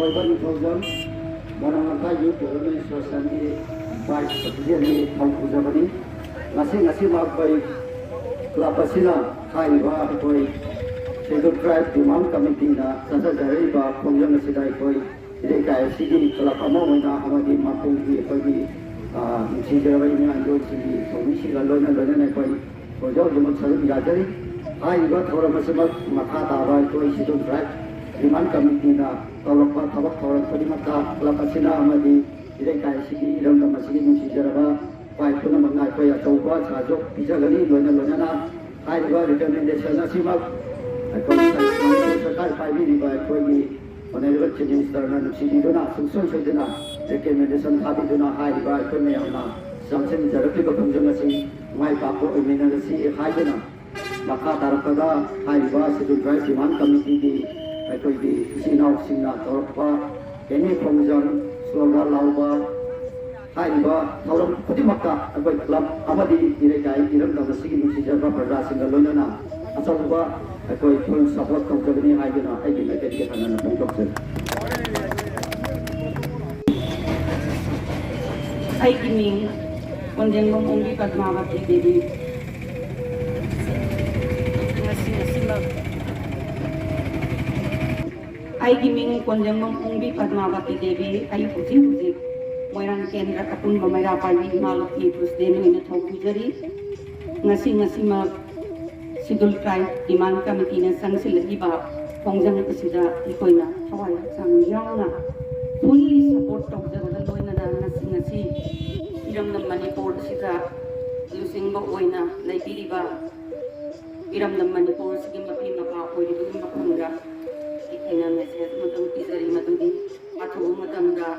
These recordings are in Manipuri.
Moirang Lamkhai Moirang Lamkhai Youth Development Society Vice President Thongpujabani ngasi mabai club asina khaiba koi Scheduled Tribe Demand Committee na sajajari ba khongjang asida koi ide kai sigi club amoina amadi mapungi koi sijarabai na yo sigi somi sigi loina loina koi kojo jumat saru bijari khaiba thora masama makha taba koi Scheduled Tribe Demand Committee na tolokpa thabak thora kodi mata club asina amadi ide kai sigi iram da masigi sijaraba Pai pun mengai koi coba sajok bisa lagi loina na khaiba recommendation asima सरकार पाई भी बाय कोई ऑनरेबल चीफ मिनिस्टर ना नुसी दोना सुसन सोदना रिकमेंडेशन थाबी दोना हाई बाय कोई में आना संसन जरकली को खंजंग से माय पापो इमिना से हाई देना मखा तारकदा हाई बा शेड्यूल ट्राइब डिमांड कमिटी दी कोई भी सिनाव सिना तोरपा एनी खंजंग सोगा लाउबा हाई बा थौरम खुदी मक्का कोई क्लब अमदी इरे गाय इरम दमसी नुसी जरबा प्रजा सिंगल लोना अचौबा कोई फुल सपोर्ट तौजबनी हाइजना आइगी मेथड के खाना फोंदोकसे आइगी मिंग कोंजेंगम ओंगी पद्मावती देवी आइगी मिंग कोंजेंगम ओंगी पद्मावती देवी आई हुजी मोइरांग केंद्र अपुनबा मैरा पार्टी मालुकी प्रेसिडेंट होइना थौपुजरी ngasi ma Scheduled Tribe Demand Committee na sangsilhiba khongjang asida ikoina thawai sang yauna fully support tawjaba loina da ngasi iramna Manipur sida lusingba oina laibiriba iramna Manipur sigi mapi mapa oiribu mapunga ikena message madu tizari madudi athu matamda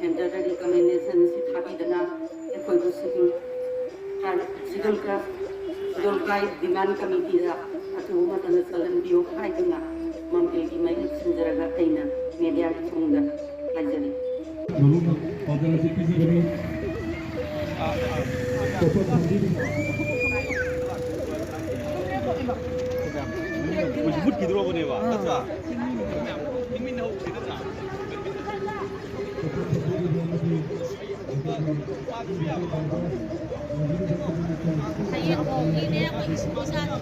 center recommendation si thabidana ekoibu Scheduled Tribe Demand Committee da athu matana salan bio haiduna mampe gi mai sinjaraga kaina media thungda lajari Mujibut kidro bone ba acha imin ho sidana saya kong ini aku isposa ko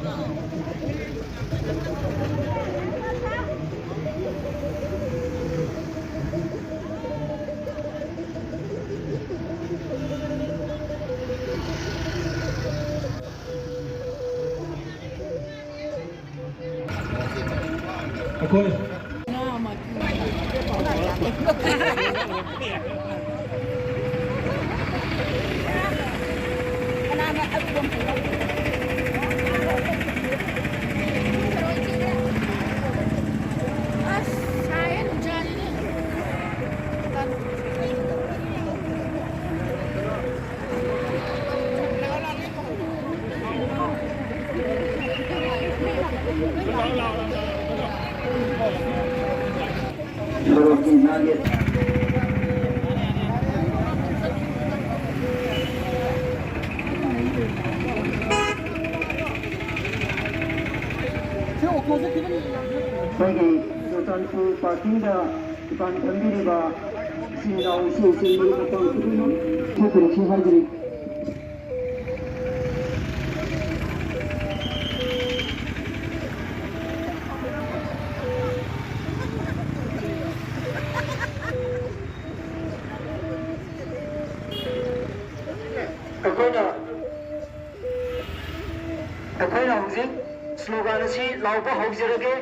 Ako. Bagi Sultanku Patinda Tuan Pendiriba Sinau Susi Betul Kudu Putri Hajri Akoina hujik slogan asi lauba haujarage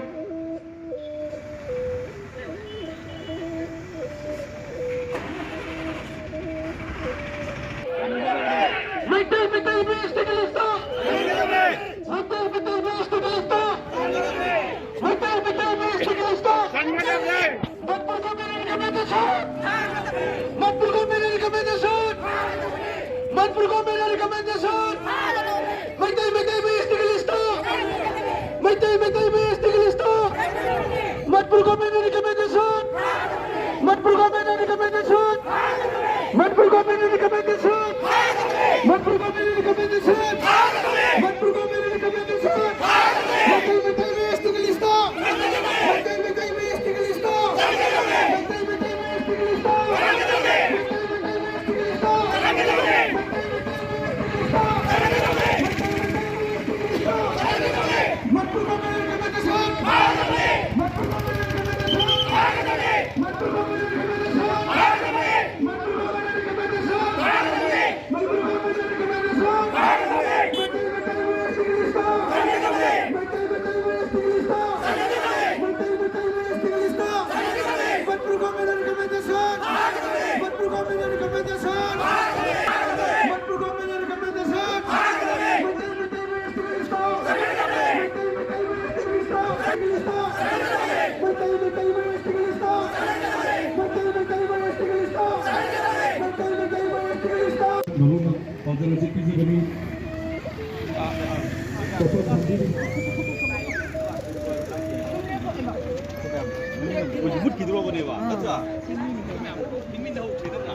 Meitei Meetei Meetei Vứt cái đồ vào đây vào, tất cả. Mình đâu thấy tất cả.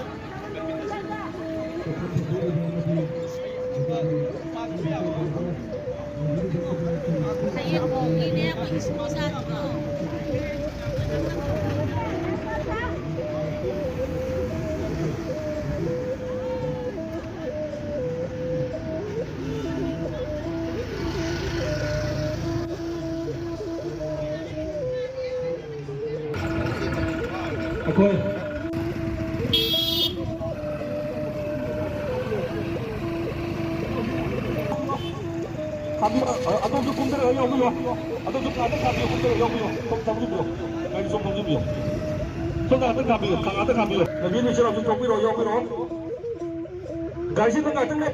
Saya mau ini aku semua satu. Okay. Atau tu kumbi ayam tu, atau tu ada kami kumbi ayam tu, kami tu, kami semua kami tu. So ada kami, ada kami. Lagi ni cerita tu kumbi ayam tu. Gaji tu ada kami tu.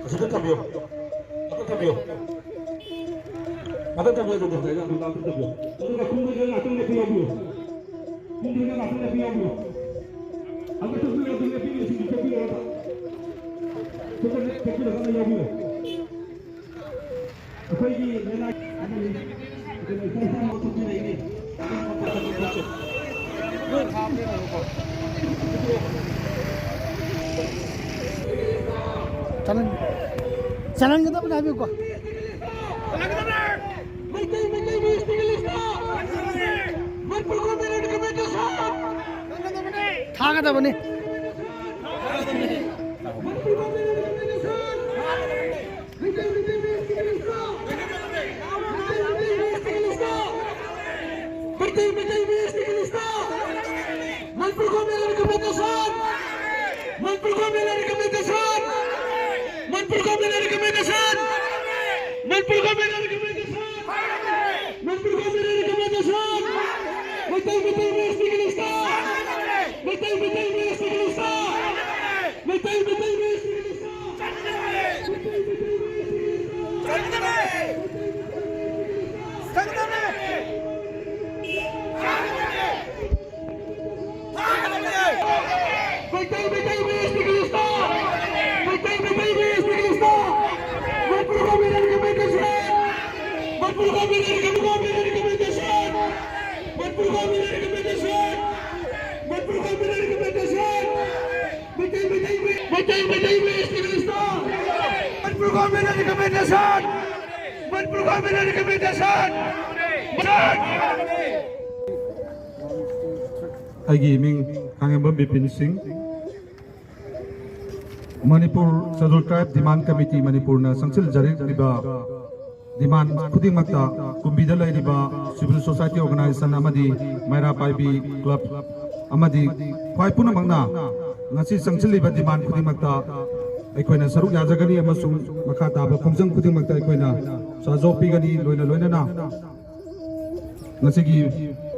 Sudah kami tu, ada kami tu. Ada kami tu, ada kami tu. Ada kumbi ayam tu kami tu. Kumbi ayam tu kami tu. Ada tu kumbi ayam tu kami tu. Kumbi ayam tu. Kita nak yang ni. Apa ini? Mana? Kita mau tu ini. Jalan kita pun habis kok. Jalan kita benar. Meitei Meetei. Berpuluh-puluh di kemeja sah. Thang ada bani. Meitei Meetei. Berpuluh-puluh di kemeja sah. Berpuluh-puluh di kemeja sah. Berpuluh-puluh di kemeja sah. Berpuluh-puluh di kemeja sah. Berpuluh-puluh di kemeja sah. Meitei Meetei. Meitei Meetei. Meitei Meetei. Aigi ming Kangem Bipin Singh, Manipur Scheduled Tribe Demand Committee Manipur na sangsil jarik riba demand khuding makta Kumbi da lai riba civil society organization amadi Maira Paibi club amadi khwai puna mangna ngasi sangsil riba demand khuding makta aikoina saruk yajagani amasung makha taba khongjang khuding makta aikoina sajo pigani loina na ngasi gi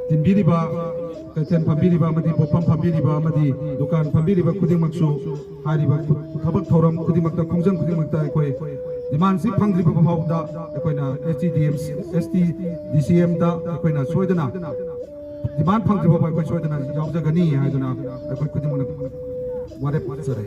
tinbiriba Kaiten pambiriba amadi bopam pambiriba amadi dukan pambiriba khuding maksu hariba thabak thoram khuding makta khongjang khuding makta aikoi demand si phangriba bhawda aikoina STDCM da aikoina soidana demand phangriba ba aikoi soidana yaujagani haiduna aikoi khuding mana ware sare